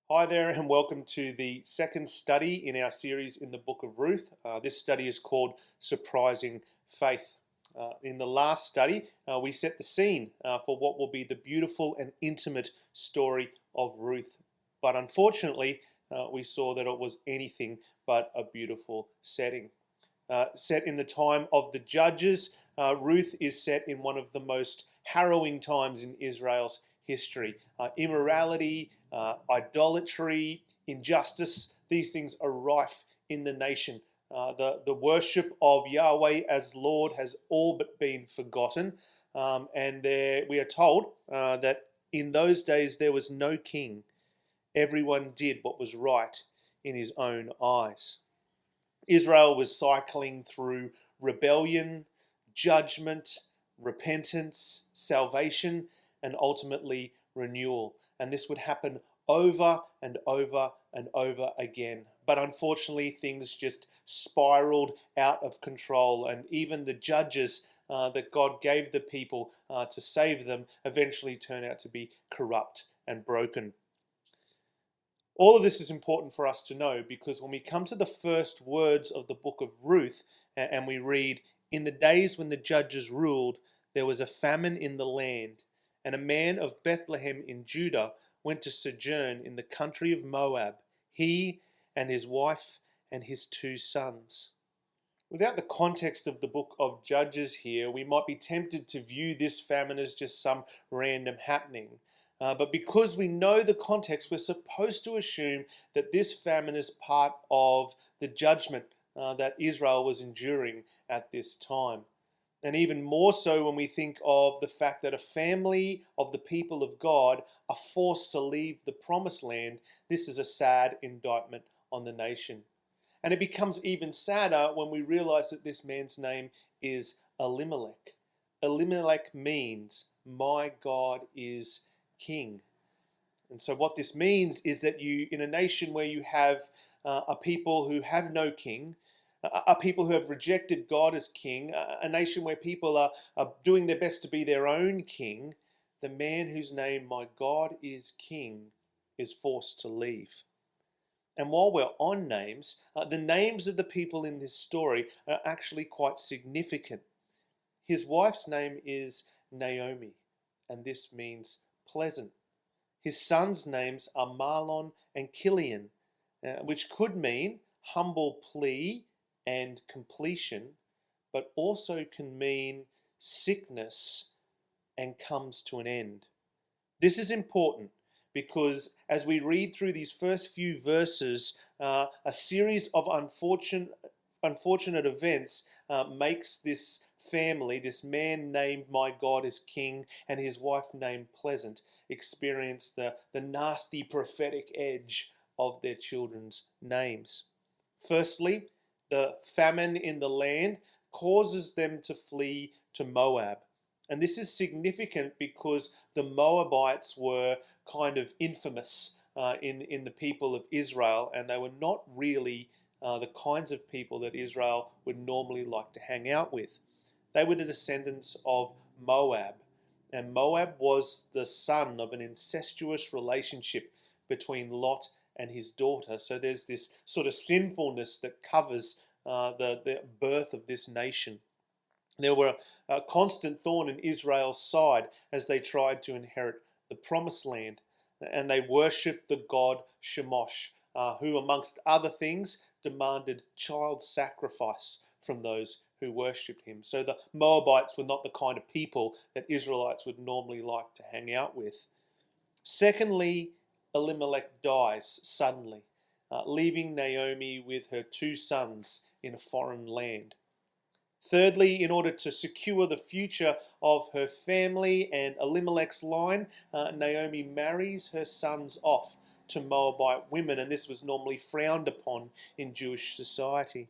Hi there, and welcome to the second study in our series in the Book of Ruth. This study is called Surprising Faith. In the last study, we set the scene for what will be the beautiful and intimate story of Ruth. But unfortunately, we saw that it was anything but a beautiful setting. Set in the time of the judges, Ruth is set in one of the most harrowing times in Israel's history. Immorality, idolatry, injustice, these things are rife in the nation. The worship of Yahweh as Lord has all but been forgotten. And we are told that in those days there was no king. Everyone did what was right in his own eyes. Israel was cycling through rebellion, judgment, repentance, salvation, and ultimately renewal. And this would happen over and over and over again. But unfortunately, things just spiraled out of control, and even the judges that God gave the people to save them eventually turned out to be corrupt and broken. All of this is important for us to know because when we come to the first words of the book of Ruth and we read, "In the days when the judges ruled, there was a famine in the land, and a man of Bethlehem in Judah went to sojourn in the country of Moab, he and his wife and his 2 sons." Without the context of the book of Judges here, we might be tempted to view this famine as just some random happening. But because we know the context, we're supposed to assume that this famine is part of the judgment that Israel was enduring at this time. And even more so when we think of the fact that a family of the people of God are forced to leave the promised land. This is a sad indictment on the nation. And it becomes even sadder when we realize that this man's name is Elimelech. Elimelech means, "My God is king." And so what this means is that in a nation where you have a people who have no king, a people who have rejected God as king, a nation where people are doing their best to be their own king, the man whose name, "My God is king," is forced to leave. And while we're on names, the names of the people in this story are actually quite significant. His wife's name is Naomi, and this means pleasant. His sons' names are Mahlon and Kilian, which could mean humble plea and completion, but also can mean sickness and comes to an end. This is important because as we read through these first few verses, a series of unfortunate events makes this family, this man named "My God is King" and his wife named Pleasant, experience the nasty prophetic edge of their children's names. Firstly, the famine in the land causes them to flee to Moab. And this is significant because the Moabites were kind of infamous in the people of Israel, and they were not really the kinds of people that Israel would normally like to hang out with. They were the descendants of Moab, and Moab was the son of an incestuous relationship between Lot and his daughter. So there's this sort of sinfulness that covers the birth of this nation. There were a constant thorn in Israel's side as they tried to inherit the promised land. And they worshipped the god Shemosh, who, amongst other things, demanded child sacrifice from those who worshipped him. So the Moabites were not the kind of people that Israelites would normally like to hang out with. Secondly, Elimelech dies suddenly, leaving Naomi with her 2 sons in a foreign land. Thirdly, in order to secure the future of her family and Elimelech's line, Naomi marries her sons off to Moabite women, and this was normally frowned upon in Jewish society.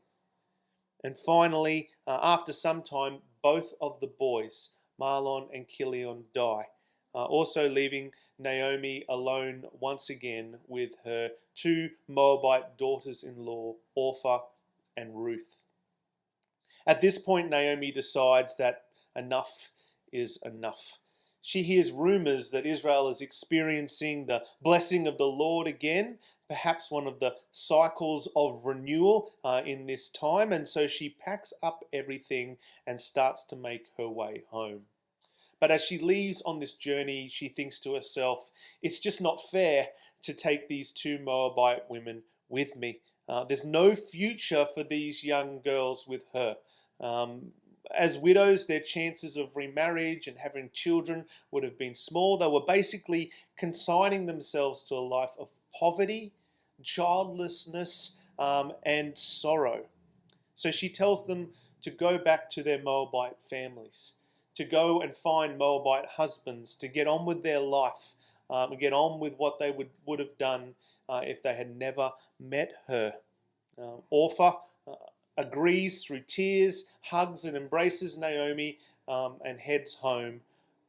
And finally, after some time, both of the boys, Mahlon and Kilion, die, also leaving Naomi alone once again with her 2 Moabite daughters-in-law, Orpah and Ruth. At this point, Naomi decides that enough is enough. She hears rumors that Israel is experiencing the blessing of the Lord again, perhaps one of the cycles of renewal in this time. And so she packs up everything and starts to make her way home. But as she leaves on this journey, she thinks to herself, it's just not fair to take these two Moabite women with me. There's no future for these young girls with her. As widows, their chances of remarriage and having children would have been small. They were basically consigning themselves to a life of poverty, childlessness, and sorrow. So she tells them to go back to their Moabite families, to go and find Moabite husbands, to get on with their life, and get on with what they would have done if they had never met her. Orpah agrees through tears, hugs and embraces Naomi and heads home.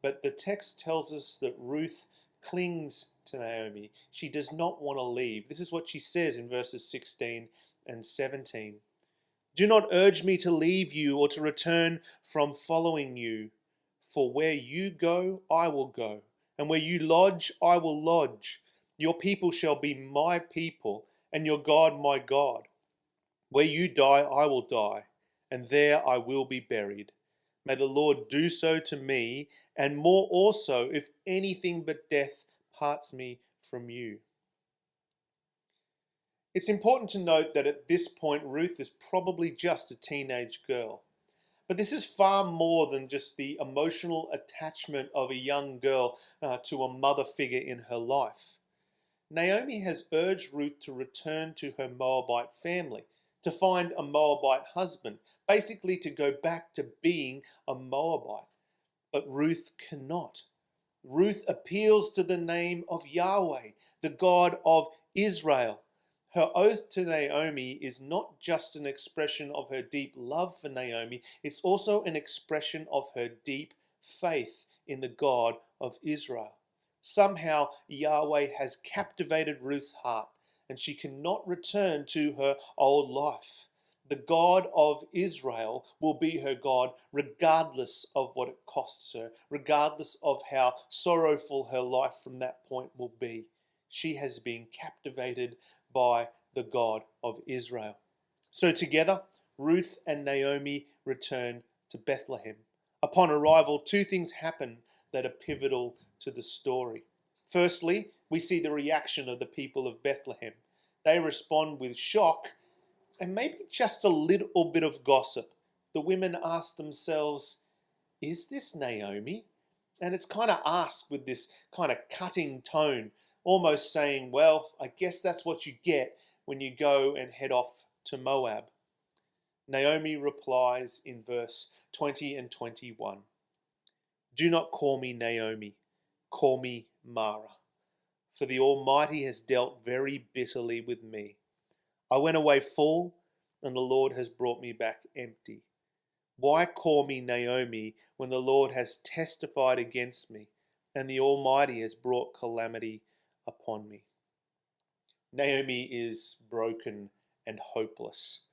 But the text tells us that Ruth clings to Naomi. She does not want to leave. This is what she says in verses 16 and 17. Do not urge me to leave you or to return from following you. For where you go, I will go, and where you lodge, I will lodge. Your people shall be my people, and your God my God. Where you die, I will die, and there I will be buried. May the Lord do so to me, and more also, if anything but death parts me from you. It's important to note that at this point, Ruth is probably just a teenage girl. But this is far more than just the emotional attachment of a young girl to a mother figure in her life. Naomi has urged Ruth to return to her Moabite family, to find a Moabite husband, basically to go back to being a Moabite. But Ruth cannot. Ruth appeals to the name of Yahweh, the God of Israel. Her oath to Naomi is not just an expression of her deep love for Naomi, it's also an expression of her deep faith in the God of Israel. Somehow Yahweh has captivated Ruth's heart, and she cannot return to her old life. The God of Israel will be her God regardless of what it costs her, regardless of how sorrowful her life from that point will be. She has been captivated by the God of Israel. So together, Ruth and Naomi return to Bethlehem. Upon arrival, two things happen that are pivotal to the story. Firstly, we see the reaction of the people of Bethlehem. They respond with shock and maybe just a little bit of gossip. The women ask themselves, is this Naomi? And it's kind of asked with this kind of cutting tone, almost saying, well, I guess that's what you get when you go and head off to Moab. Naomi replies in verse 20 and 21. Do not call me Naomi, call me Mara, for the Almighty has dealt very bitterly with me. I went away full, and the Lord has brought me back empty. Why call me Naomi when the Lord has testified against me, and the Almighty has brought calamity upon me? Naomi is broken and hopeless.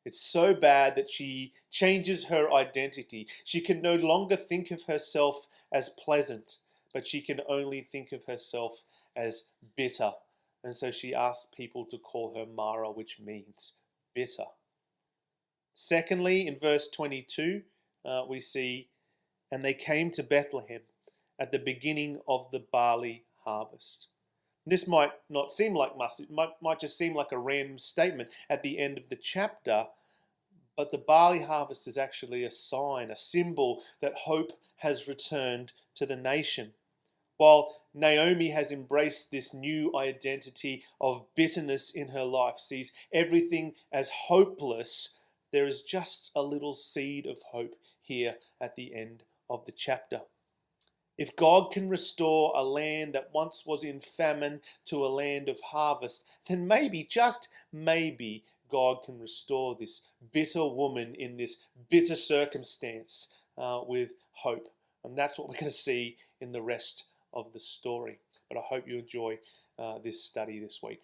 It's so bad that she changes her identity. She can no longer think of herself as pleasant, but she can only think of herself as bitter. And so she asks people to call her Mara, which means bitter. Secondly, in verse 22, we see, and they came to Bethlehem at the beginning of the barley harvest. This might not seem like much. It might just seem like a random statement at the end of the chapter, but the barley harvest is actually a sign, a symbol that hope has returned to the nation. While Naomi has embraced this new identity of bitterness in her life, sees everything as hopeless, there is just a little seed of hope here at the end of the chapter. If God can restore a land that once was in famine to a land of harvest, then maybe, just maybe, God can restore this bitter woman in this bitter circumstance with hope. And that's what we're going to see in the rest of the story. But I hope you enjoy this study this week.